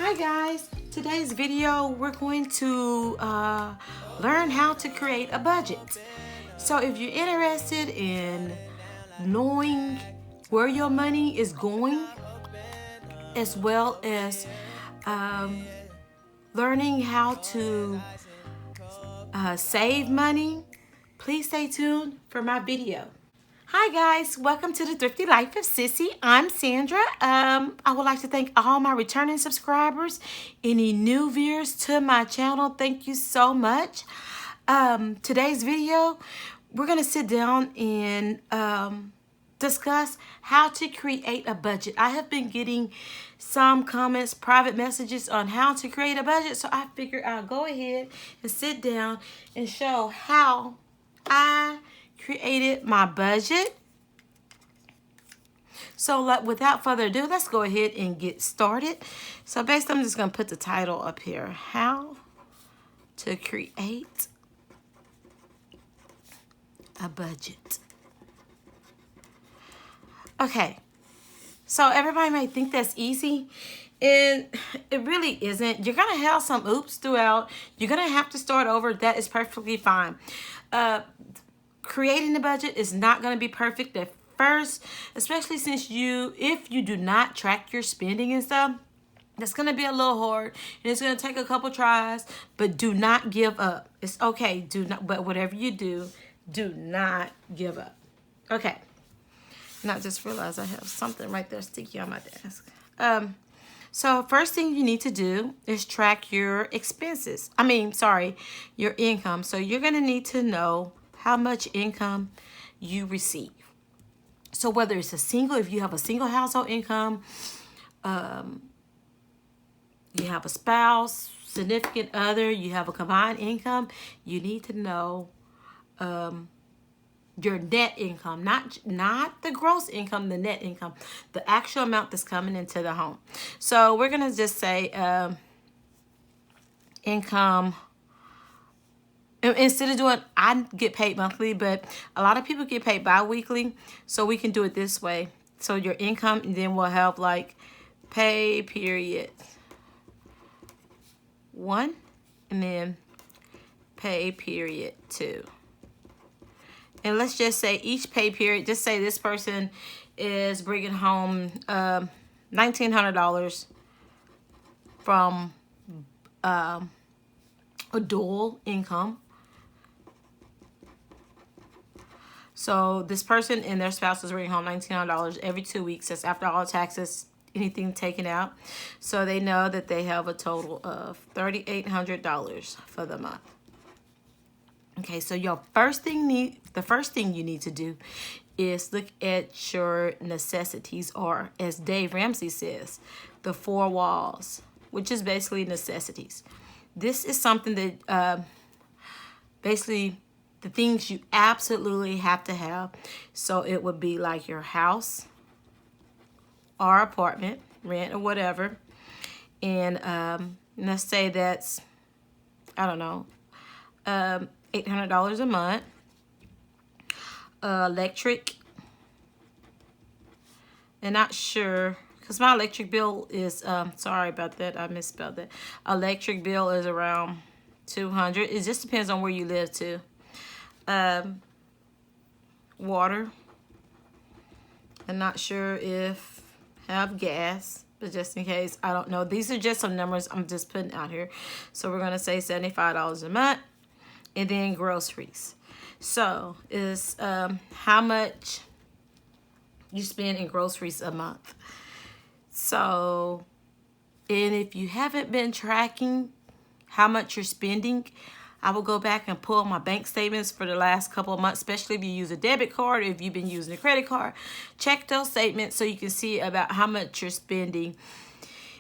Hi guys, today's video we're going to learn how to create a budget. So if you're interested in knowing where your money is going, as well as learning how to save money, please stay tuned for my video. Hi guys, welcome to the Thrifty Life of Sissy. I'm Sandra. I would like to thank all my returning subscribers, any new viewers to my channel. Thank you so much. Today's video, we're gonna sit down and discuss how to create a budget. I have been getting some comments, private messages on how to create a budget, so I figured I'll go ahead and sit down and show how I created my budget. So without further ado, let's go ahead and get started. So basically, I'm just going to put the title up here. How to create a budget. Okay. So everybody might think that's easy. And it really isn't. You're going to have some oops throughout. You're going to have to start over. That is perfectly fine. Creating the budget is not going to be perfect at first, especially since if you do not track your spending and stuff, that's going to be a little hard and it's going to take a couple tries, but do not give up. It's okay. But whatever you do not give up. Okay. And I just realized I have something right there sticky on my desk. So first thing you need to do is track your expenses. Your income. So you're going to need to know how much income you receive. So whether it's if you have a single household income, you have a spouse, significant other, you have a combined income, you need to know your net income, not the gross income, the net income, the actual amount that's coming into the home. So we're going to just say income. Instead of doing, I get paid monthly, but a lot of people get paid bi-weekly. So we can do it this way. So your income, and then we'll have like pay period 1, and then pay period 2. And let's just say each pay period, just say this person is bringing home $1,900 from a dual income. So this person and their spouse is bringing home $1,900 every 2 weeks. That's after all taxes, anything taken out. So they know that they have a total of $3,800 for the month. Okay, so the first thing you need to do is look at your necessities, or as Dave Ramsey says, the 4 walls, which is basically necessities. This is something that basically the things you absolutely have to have. So it would be like your house or apartment, rent or whatever. And let's say that's, I don't know, $800 a month. Electric. And not sure, because my electric bill is, sorry about that, I misspelled that. Electric bill is around $200. It just depends on where you live too. Water. I'm not sure if have gas, but just in case, I don't know. These are just some numbers I'm just putting out here. So we're going to say $75 a month. And then groceries. So is how much you spend in groceries a month. So, and if you haven't been tracking how much you're spending, I will go back and pull my bank statements for the last couple of months, especially if you use a debit card, or if you've been using a credit card. Check those statements so you can see about how much you're spending.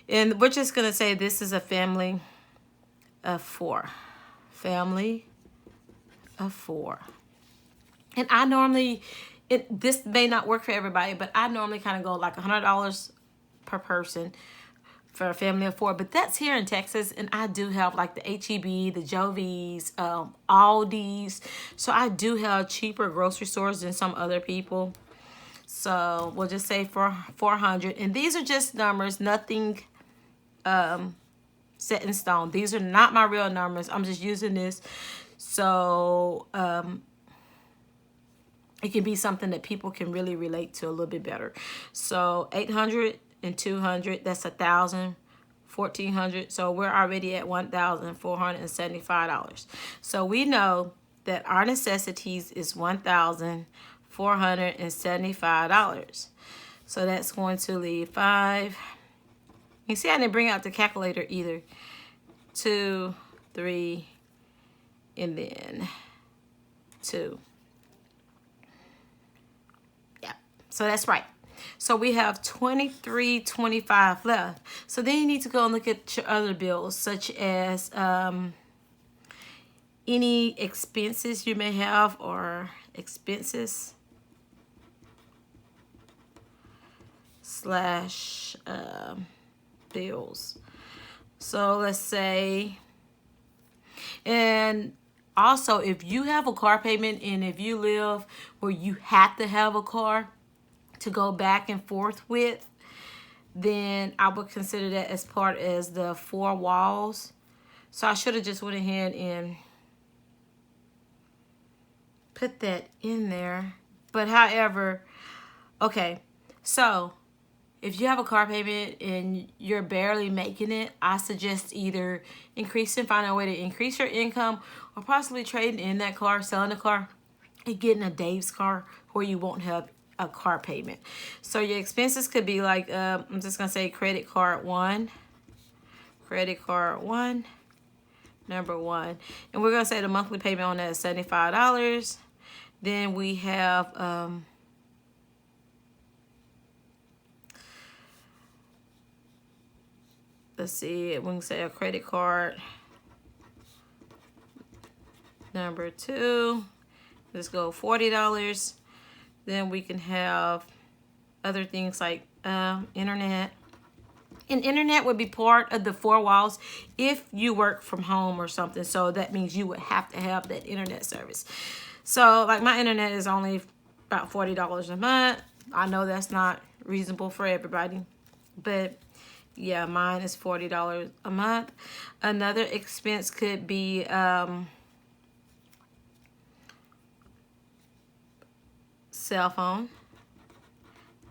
And we're just going to say this is a family of 4. Family of 4. And I normally, this may not work for everybody, but I normally kind of go like $100 per person for a family of 4. But that's here in Texas, and I do have like the H-E-B, the Jovies, Aldi's. So I do have cheaper grocery stores than some other people. So we'll just say for 400. And these are just numbers, nothing set in stone. These are not my real numbers. I'm just using this so it can be something that people can really relate to a little bit better. So 800 and 200, that's 1,000. 1,400. So we're already at $1,475. So we know that our necessities is $1,475. So that's going to leave 5. You see, I didn't bring out the calculator either. 2, 3, and then 2. Yeah, so that's right. So we have $23.25 left. So then you need to go and look at your other bills, such as any expenses you may have, or expenses slash bills. So let's say, and also if you have a car payment, and if you live where you have to have a car to go back and forth with, then I would consider that as part as the 4 walls. So I should have just went ahead and put that in there. But however, okay, so if you have a car payment and you're barely making it, I suggest either finding a way to increase your income, or possibly trading in that car, selling the car, and getting a Dave's car where you won't have a car payment. So your expenses could be like, I'm just gonna say credit card 1, number 1, and we're gonna say the monthly payment on that is $75. Then we have let's see, we can say a credit card number 2, let's go $40. Then we can have other things like internet. And internet would be part of the 4 walls if you work from home or something. So that means you would have to have that internet service. So like my internet is only about $40 a month. I know that's not reasonable for everybody, but yeah, mine is $40 a month. Another expense could be cell phone.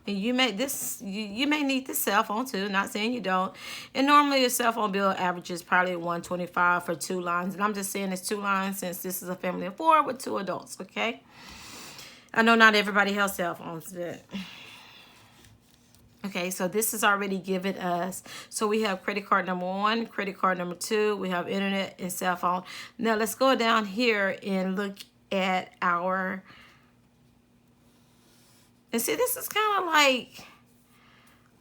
And you may need this cell phone too, not saying you don't. And normally a cell phone bill averages probably $125 for 2 lines. And I'm just saying it's 2 lines since this is a family of 4 with 2 adults, okay? I know not everybody has cell phones, but okay, so this is already given us. So we have credit card number 1, credit card number 2, we have internet and cell phone. Now let's go down here and look at our, and see, this is kind of like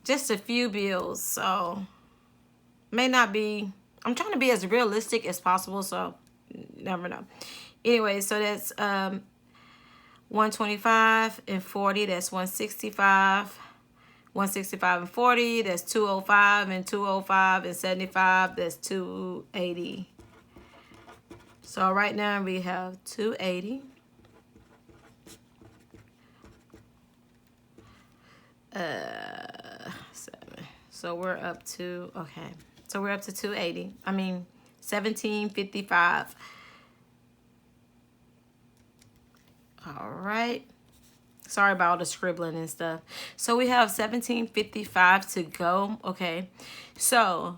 just a few bills, so may not be, I'm trying to be as realistic as possible, so never know. Anyway, so that's 125 and 40, that's 165. 165 and 40, that's 205, and 205 and 75, that's 280. So right now we have 280. So we're up to, okay, so we're up to 280. I mean 1755. All right, sorry about all the scribbling and stuff. So we have 1755 to go. Okay, so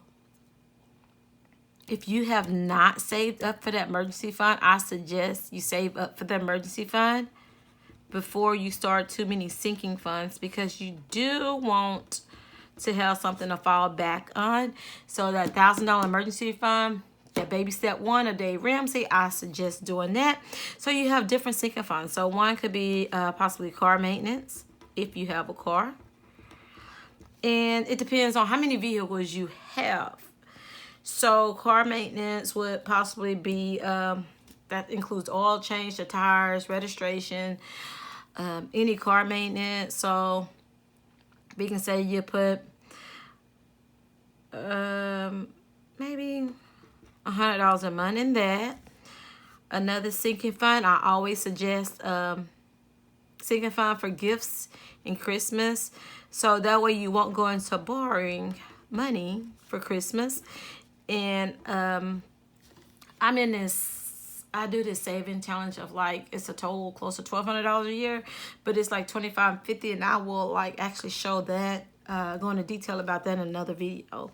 if you have not saved up for that emergency fund, I suggest you save up for the emergency fund before you start too many sinking funds, because you do want to have something to fall back on. So that $1,000 emergency fund, that baby step 1 of Dave Ramsey, I suggest doing that. So you have different sinking funds. So one could be possibly car maintenance if you have a car. And it depends on how many vehicles you have. So car maintenance would possibly be, that includes oil change, the tires, registration, any car maintenance. So we can say you put maybe $100 a month in that. Another sinking fund, I always suggest sinking fund for gifts and Christmas. So that way you won't go into borrowing money for Christmas. And I'm in this, I do this saving challenge of like, it's a total close to $1,200 a year, but it's like $2,550, and I will like actually show that, go into detail about that in another video.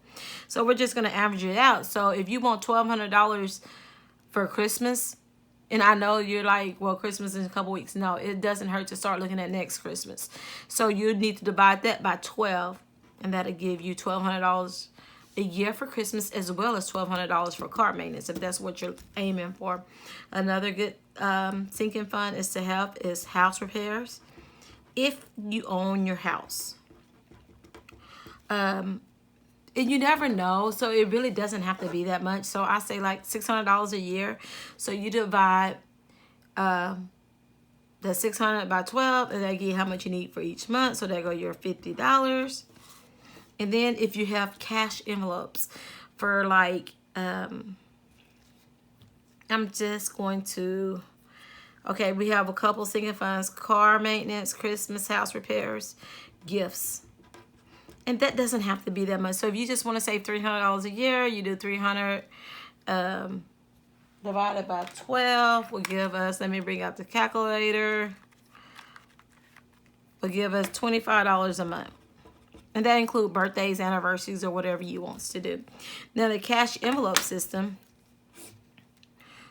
So we're just going to average it out. So if you want $1,200 for Christmas, and I know you're like, well, Christmas is in a couple weeks. No, it doesn't hurt to start looking at next Christmas. So you need to divide that by 12, and that'll give you $1,200 a year for Christmas, as well as $1,200 for car maintenance, if that's what you're aiming for. Another good sinking fund is to have is house repairs. If you own your house, and you never know, so it really doesn't have to be that much. So I say like $600 a year. So you divide the 600 by 12, and that give you how much you need for each month. So there go your $50. And then if you have cash envelopes for like, I'm just going to, okay, we have a couple sinking funds: car maintenance, Christmas, house repairs, gifts. And that doesn't have to be that much. So if you just want to save $300 a year, you do 300 divided by 12 will give us, let me bring out the calculator, will give us $25 a month. And that includes birthdays, anniversaries, or whatever you want to do. Now the cash envelope system.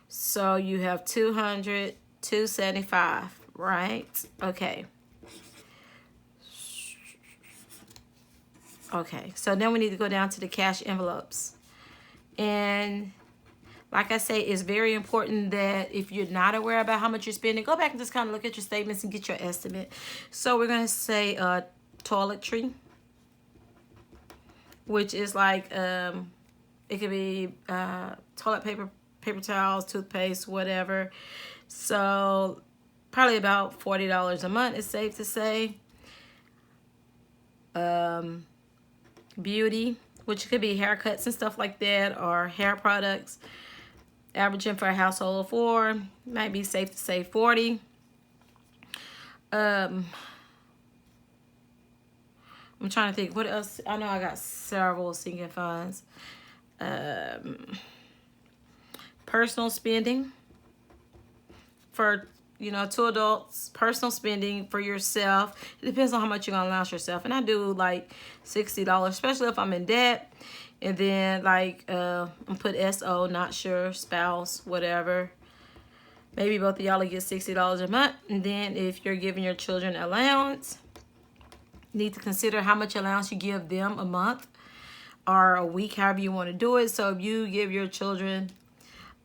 So you have 200, 275, right? Okay. Okay, so then we need to go down to the cash envelopes. And like I say, it's very important that if you're not aware about how much you're spending, go back and just kind of look at your statements and get your estimate. So we're going to say toiletry, which is like, it could be toilet paper, paper towels, toothpaste, whatever. So probably about $40 a month, it's safe to say. Beauty, which could be haircuts and stuff like that, or hair products, averaging for a household of 4, might be safe to say 40. I'm trying to think what else. I know I got several sinking funds. Personal spending for, you know, 2 adults, personal spending for yourself. It depends on how much you're gonna allow yourself. And I do like $60, especially if I'm in debt. And then like I'm put SO, not sure, spouse, whatever. Maybe both of y'all will get $60 a month. And then if you're giving your children allowance, you need to consider how much allowance you give them a month or a week, however you want to do it. So if you give your children,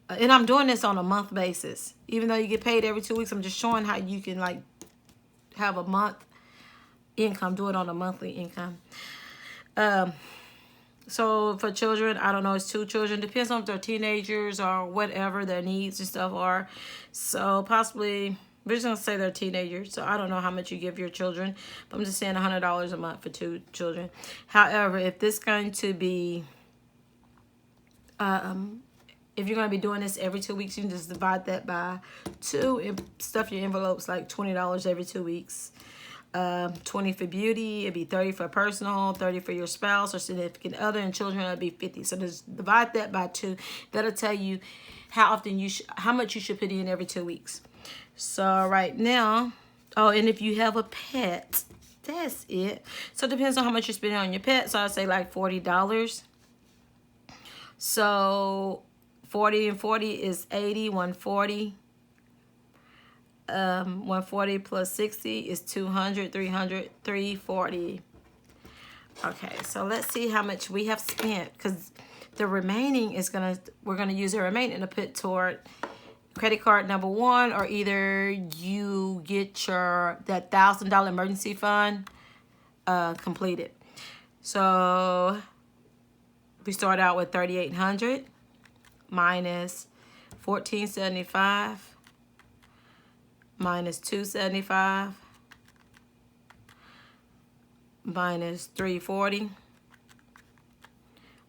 and I'm doing this on a month basis, even though you get paid every 2 weeks, I'm just showing how you can like have a month income, do it on a monthly income. So for children, I don't know, it's 2 children, depends on if they're teenagers or whatever their needs and stuff are. So possibly, we're just gonna say they're teenagers, so I don't know how much you give your children, but I'm just saying $100 a month for 2 children. However, if this is going to be, if you're going to be doing this every 2 weeks, you can just divide that by 2 and stuff your envelopes like $20 every 2 weeks. 20 for beauty, it'd be 30 for personal, 30 for your spouse or significant other, and children it'd be 50. So just divide that by 2. That'll tell you how often you how much you should put in every 2 weeks. So right now, oh, and if you have a pet, that's it. So it depends on how much you're spending on your pet. So I'd say like $40. So 40 and 40 is 80, 140. 140 plus 60 is 200, 300, 340. Okay, so let's see how much we have spent, because the remaining is we're gonna use the remaining to put toward credit card number 1, or either you get that $1,000 emergency fund completed. So we start out with $3,800 minus $1,475 minus $275 minus $340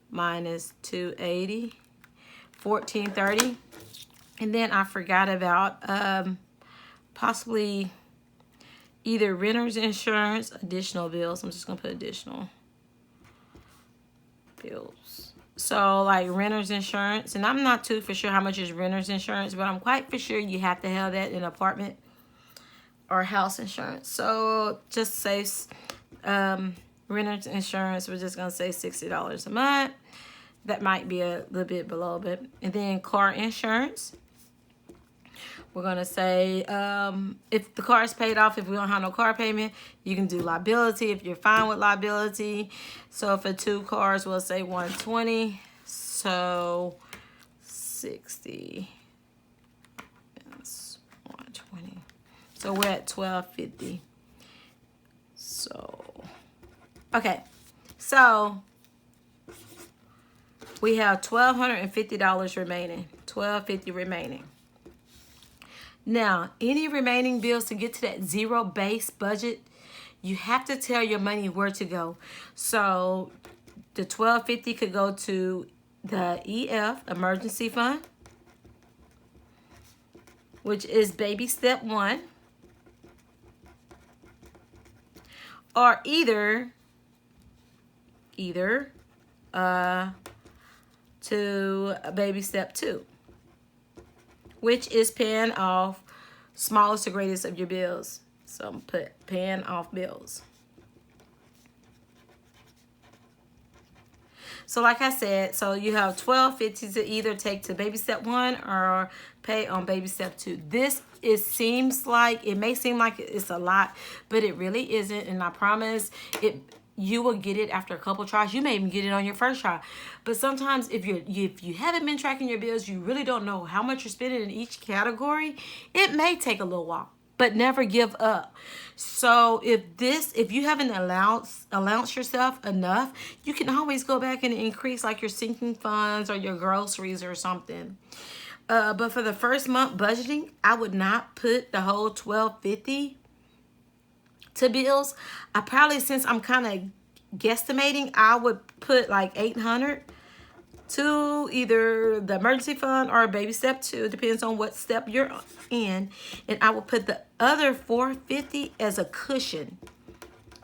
minus $280, $1,430. And then I forgot about possibly either renter's insurance, additional bills. I'm just gonna put additional. bills. So like renter's insurance, and I'm not too for sure how much is renter's insurance, but I'm quite for sure you have to have that in an apartment or house insurance. So just say renter's insurance, we're just gonna say $60 a month. That might be a little bit below, but and then car insurance. We're gonna say if the car is paid off, if we don't have no car payment, you can do liability if you're fine with liability. So for 2 cars, we'll say $120. So 60. That's 120. So we're at $1,250. So okay, so we have $1,250 remaining. $1,250 remaining. Now, any remaining bills to get to that zero base budget, you have to tell your money where to go. So the $1,250 could go to the EF, emergency fund, which is baby step 1. Or either to baby step 2, which is paying off smallest to greatest of your bills. So I'm gonna put paying off bills. So like I said, so you have $1,250 to either take to baby step 1 or pay on baby step 2. This may seem like it's a lot, but it really isn't. And I promise you will get it after a couple tries. You may even get it on your first try. But sometimes if you haven't been tracking your bills, you really don't know how much you're spending in each category. It may take a little while, but never give up. So if you haven't allowance yourself enough, you can always go back and increase like your sinking funds or your groceries or something. But for the first month budgeting, I would not put the whole $1,250 to bills. I probably, since I'm kind of guesstimating, I would put like $800 to either the emergency fund or baby step 2, depends on what step you're in, and I will put the other $450 as a cushion.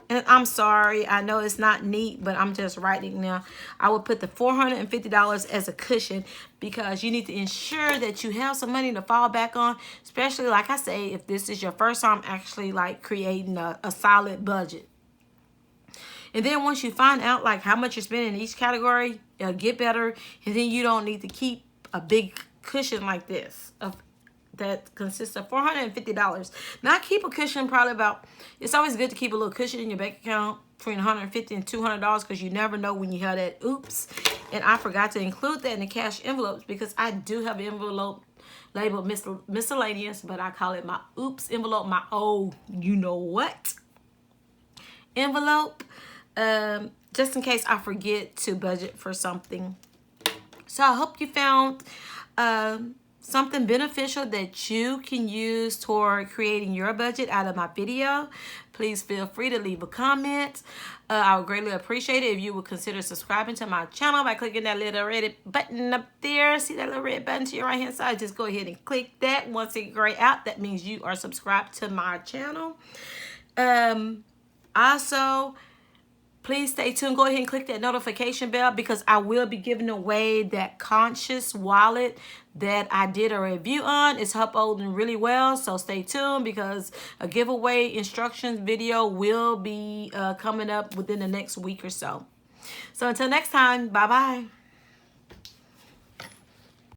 And I'm sorry, I know it's not neat, but I'm just writing now. I will put the $450 as a cushion because you need to ensure that you have some money to fall back on, especially like I say, if this is your first time actually like creating a solid budget. And then once you find out like how much you're spending in each category, it'll get better. And then you don't need to keep a big cushion like this that consists of $450. Now I keep a cushion probably about, it's always good to keep a little cushion in your bank account between $150 and $200 because you never know when you have that oops. And I forgot to include that in the cash envelopes because I do have an envelope labeled miscellaneous, but I call it my oops envelope, my you know what envelope, just in case I forget to budget for something. So I hope you found something beneficial that you can use toward creating your budget out of my video. Please feel free to leave a comment. I would greatly appreciate it if you would consider subscribing to my channel by clicking that little red button up there. See that little red button to your right hand side? Just go ahead and click that. Once it gray out, that means you are subscribed to my channel. Also, please stay tuned. Go ahead and click that notification bell because I will be giving away that conscious wallet that I did a review on. It's uploading really well, so stay tuned because a giveaway instructions video will be coming up within the next week or so. So until next time, bye-bye.